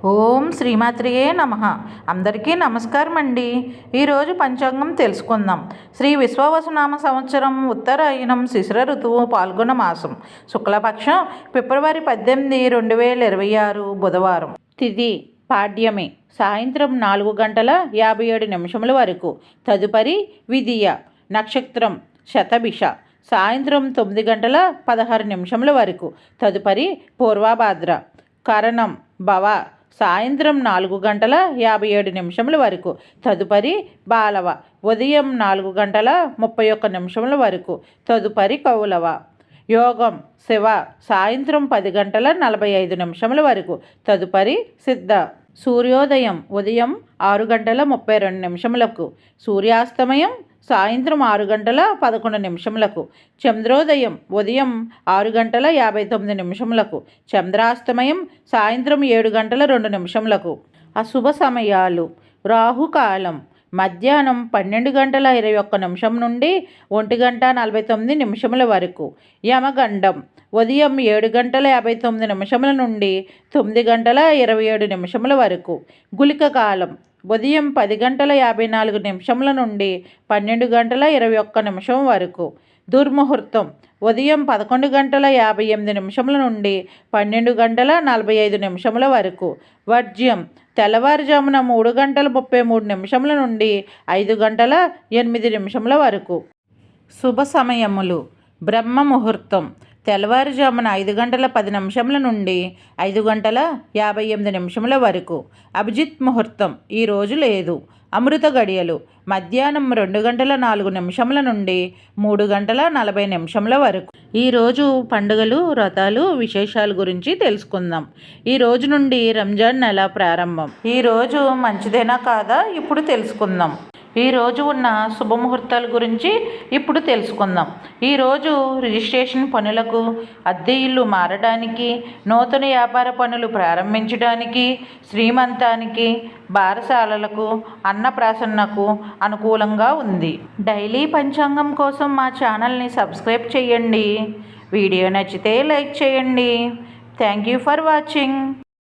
ఓం శ్రీమాత్రియే నమః. అందరికీ నమస్కారం అండి. ఈరోజు పంచాంగం తెలుసుకుందాం. శ్రీ విశ్వావసునామ సంవత్సరం ఉత్తరాయణం శిశిర ఋతువు పాల్గొన మాసం శుక్లపక్షం ఫిబ్రవరి 18, 2026 బుధవారం. తిథి పాడ్యమి సాయంత్రం 4 గంటల 57 నిమిషముల వరకు. తదుపరి విధియ. నక్షత్రం శతభిష సాయంత్రం 9 గంటల 16 నిమిషముల వరకు. తదుపరి పూర్వభాద్ర. కరణం భవ సాయంత్రం 4 గంటల 57 నిమిషముల వరకు. తదుపరి బాలవ ఉదయం 4 గంటల 31 నిమిషముల వరకు. తదుపరి కౌలవ. యోగం శివ సాయంత్రం 10 గంటల 45 నిమిషముల వరకు. తదుపరి సిద్ధ. సూర్యోదయం ఉదయం 6 గంటల 32 నిమిషములకు. సూర్యాస్తమయం సాయంత్రం 6 గంటల 11 నిమిషములకు. చంద్రోదయం ఉదయం 6 గంటల 59 నిమిషములకు. చంద్రాస్తమయం సాయంత్రం 7 గంటల 2 నిమిషములకు. అశుభ సమయాలు. రాహుకాలం మధ్యాహ్నం 12 గంటల 21 నిమిషం నుండి 1 గంట 49 నిమిషముల వరకు. యమగండం ఉదయం 7 గంటల 59 నిమిషముల నుండి 9 గంటల 27 నిమిషముల వరకు. గుళిక కాలం ఉదయం 10 గంటల 54 నిమిషముల నుండి 12 గంటల 21 నిమిషం వరకు. దుర్ముహూర్తం ఉదయం 11 గంటల 58 నిమిషముల నుండి 12 గంటల 45 నిమిషముల వరకు. వర్జ్యం తెల్లవారుజామున 3 గంటల 33 నిమిషముల నుండి 5 గంటల 8 నిమిషముల వరకు. శుభ సమయములు. బ్రహ్మ ముహూర్తం తెల్లవారుజామున 5 గంటల 10 నిమిషముల నుండి 5 గంటల 58 నిమిషముల వరకు. అభిజిత్ ముహూర్తం ఈరోజు లేదు. అమృత గడియలు మధ్యాహ్నం 2 గంటల 4 నిమిషముల నుండి 3 గంటల 40 నిమిషముల వరకు. ఈరోజు పండుగలు, వ్రతాలు, విశేషాల గురించి తెలుసుకుందాం. ఈ రోజు నుండి రంజాన్ నెల ప్రారంభం. ఈరోజు మంచిదేనా కాదా ఇప్పుడు తెలుసుకుందాం. ఈరోజు ఉన్న శుభముహూర్తాల గురించి ఇప్పుడు తెలుసుకుందాం. ఈరోజు రిజిస్ట్రేషన్ పనులకు, అద్దె ఇల్లు మారడానికి, నూతన వ్యాపార పనులు ప్రారంభించడానికి, శ్రీమంతానికి, బారసాలలకు, అన్నప్రాసన్నకు అనుకూలంగా ఉంది. డైలీ పంచాంగం కోసం మా ఛానల్ని సబ్స్క్రైబ్ చేయండి. వీడియో నచ్చితే లైక్ చేయండి. Thank you for watching.